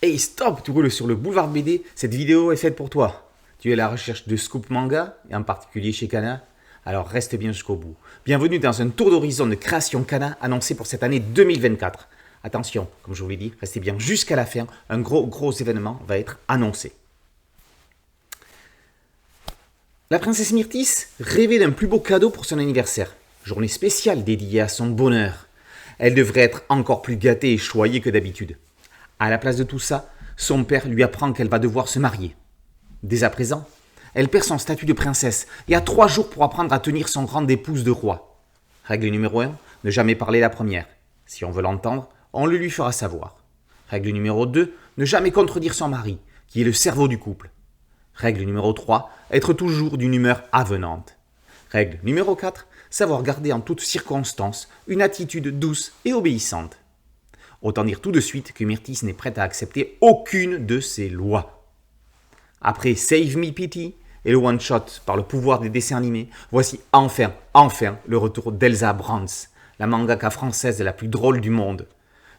Hey stop, tu roules sur le boulevard BD, cette vidéo est faite pour toi. Tu es à la recherche de scoop manga, et en particulier chez Kana? Alors reste bien jusqu'au bout. Bienvenue dans un tour d'horizon de création Kana annoncé pour cette année 2024. Attention, comme je vous l'ai dit, restez bien jusqu'à la fin, un gros événement va être annoncé. La princesse Myrtis rêvait d'un plus beau cadeau pour son anniversaire. Journée spéciale dédiée à son bonheur. Elle devrait être encore plus gâtée et choyée que d'habitude. À la place de tout ça, son père lui apprend qu'elle va devoir se marier. Dès à présent, elle perd son statut de princesse et a 3 jours pour apprendre à tenir son rang d'épouse de roi. Règle numéro 1, ne jamais parler la première. Si on veut l'entendre, on le lui fera savoir. Règle numéro 2, ne jamais contredire son mari, qui est le cerveau du couple. Règle numéro 3, être toujours d'une humeur avenante. Règle numéro 4, savoir garder en toutes circonstances une attitude douce et obéissante. Autant dire tout de suite que Myrtis n'est prête à accepter aucune de ces lois. Après Save Me Pity et le one-shot par le pouvoir des dessins animés, voici enfin le retour d'Elsa Brands, la mangaka française la plus drôle du monde.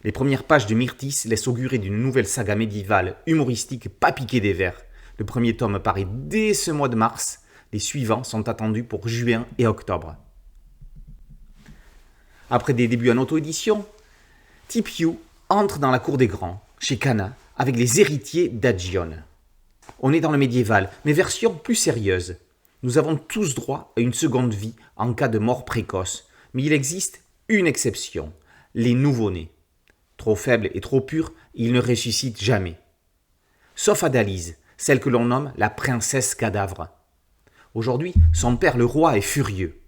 Les premières pages de Myrtis laissent augurer d'une nouvelle saga médiévale humoristique pas piquée des vers. Le premier tome paraît dès ce mois de mars, les suivants sont attendus pour juin et octobre. Après des débuts en auto-édition, Tipiou entre dans la cour des grands, chez Kana, avec les héritiers d'Agion. On est dans le médiéval, mais version plus sérieuse. Nous avons tous droit à une seconde vie en cas de mort précoce, mais il existe une exception, les nouveau-nés. Trop faibles et trop purs, ils ne ressuscitent jamais. Sauf Adalise, celle que l'on nomme la princesse cadavre. Aujourd'hui, son père le roi est furieux.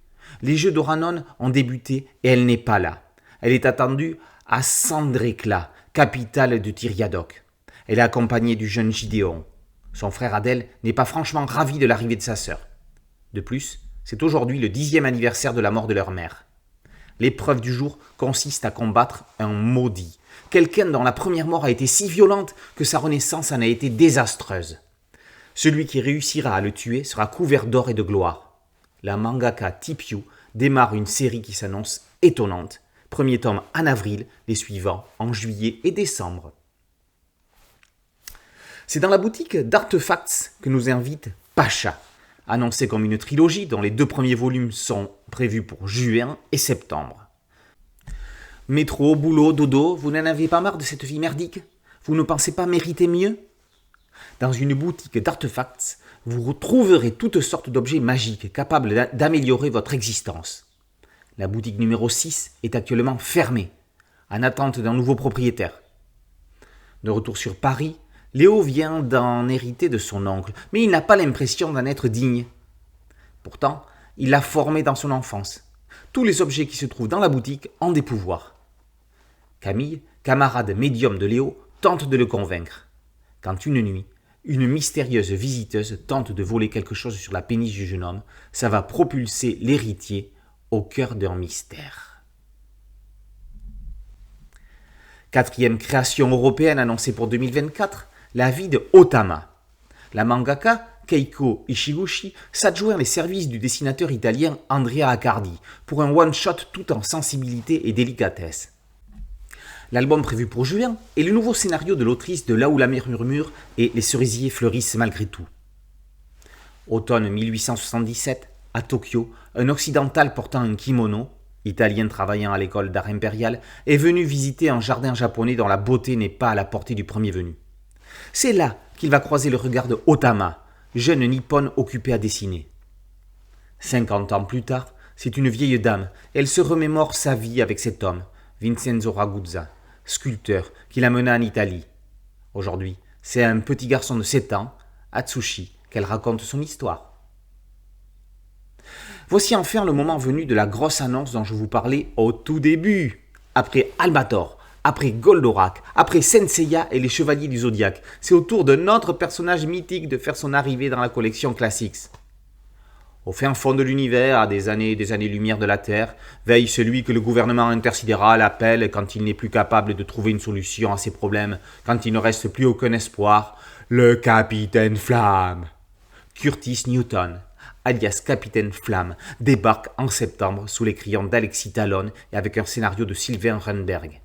Les jeux d'Oranon ont débuté et elle n'est pas là. Elle est attendue à Sandrekla, capitale de Tyriadoc. Elle est accompagnée du jeune Gideon. Son frère Adel n'est pas franchement ravi de l'arrivée de sa sœur. De plus, c'est aujourd'hui le 10e anniversaire de la mort de leur mère. L'épreuve du jour consiste à combattre un maudit, quelqu'un dont la première mort a été si violente que sa renaissance en a été désastreuse. Celui qui réussira à le tuer sera couvert d'or et de gloire. La mangaka Tipiou démarre une série qui s'annonce étonnante. Premier tome en avril, les suivants en juillet et décembre. C'est dans la boutique d'Artefacts que nous invite Pacha, annoncée comme une trilogie dont les 2 premiers volumes sont prévus pour juin et septembre. Métro, boulot, dodo, vous n'en avez pas marre de cette vie merdique? Vous ne pensez pas mériter mieux? Dans une boutique d'Artefacts, vous retrouverez toutes sortes d'objets magiques capables d'améliorer votre existence. La boutique numéro 6 est actuellement fermée, en attente d'un nouveau propriétaire. De retour sur Paris, Léo vient d'en hériter de son oncle, mais il n'a pas l'impression d'en être digne. Pourtant, il l'a formé dans son enfance. Tous les objets qui se trouvent dans la boutique ont des pouvoirs. Camille, camarade médium de Léo, tente de le convaincre. Quand une nuit, une mystérieuse visiteuse tente de voler quelque chose sur la péniche du jeune homme, ça va propulser l'héritier au cœur d'un mystère. 4e création européenne annoncée pour 2024, la vie de Otama. La mangaka Keiko Ishiguchi s'adjoint les services du dessinateur italien Andrea Accardi pour un one-shot tout en sensibilité et délicatesse. L'album prévu pour juin est le nouveau scénario de l'autrice de Là où la mer murmure et Les cerisiers fleurissent malgré tout. Automne 1877, à Tokyo, un occidental portant un kimono, italien travaillant à l'école d'art impérial, est venu visiter un jardin japonais dont la beauté n'est pas à la portée du premier venu. C'est là qu'il va croiser le regard de Otama, jeune nippone occupée à dessiner. 50 ans plus tard, c'est une vieille dame, et elle se remémore sa vie avec cet homme, Vincenzo Ragusa, sculpteur, qui l'amena en Italie. Aujourd'hui, c'est à un petit garçon de 7 ans, Atsushi, qu'elle raconte son histoire. Voici enfin le moment venu de la grosse annonce dont je vous parlais au tout début. Après Albator, après Goldorak, après Senseiya et les Chevaliers du Zodiaque, c'est au tour d'un autre personnage mythique de faire son arrivée dans la collection Classics. Au fin fond de l'univers, à des années-lumière de la Terre, veille celui que le gouvernement intersidéral appelle quand il n'est plus capable de trouver une solution à ses problèmes, quand il ne reste plus aucun espoir, le Capitaine Flamme. Curtis Newton, alias Capitaine Flamme, débarque en septembre sous les crayons d'Alexis Talon et avec un scénario de Sylvain Renberg.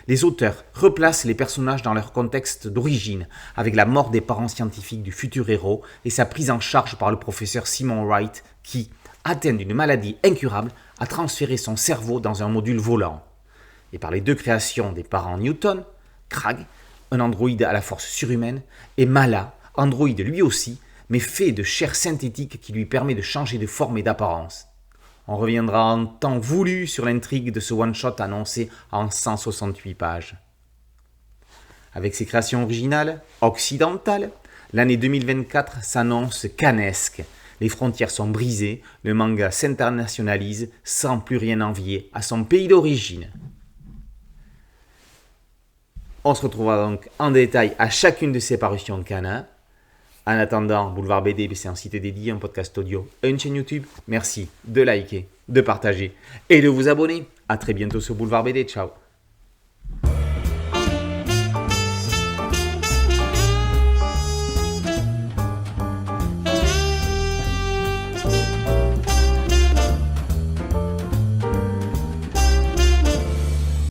Les auteurs replacent les personnages dans leur contexte d'origine, avec la mort des parents scientifiques du futur héros et sa prise en charge par le professeur Simon Wright qui, atteint d'une maladie incurable, a transféré son cerveau dans un module volant. Et par les deux créations des parents Newton, Krag, un androïde à la force surhumaine, et Mala, androïde lui aussi, mais fait de chair synthétique qui lui permet de changer de forme et d'apparence. On reviendra en temps voulu sur l'intrigue de ce one-shot annoncé en 168 pages. Avec ses créations originales, occidentales, l'année 2024 s'annonce canesque. Les frontières sont brisées, le manga s'internationalise sans plus rien envier à son pays d'origine. On se retrouvera donc en détail à chacune de ces parutions Kana. En attendant, Boulevard BD, c'est un site dédié, un podcast audio, une chaîne YouTube. Merci de liker, de partager et de vous abonner. A très bientôt sur Boulevard BD. Ciao.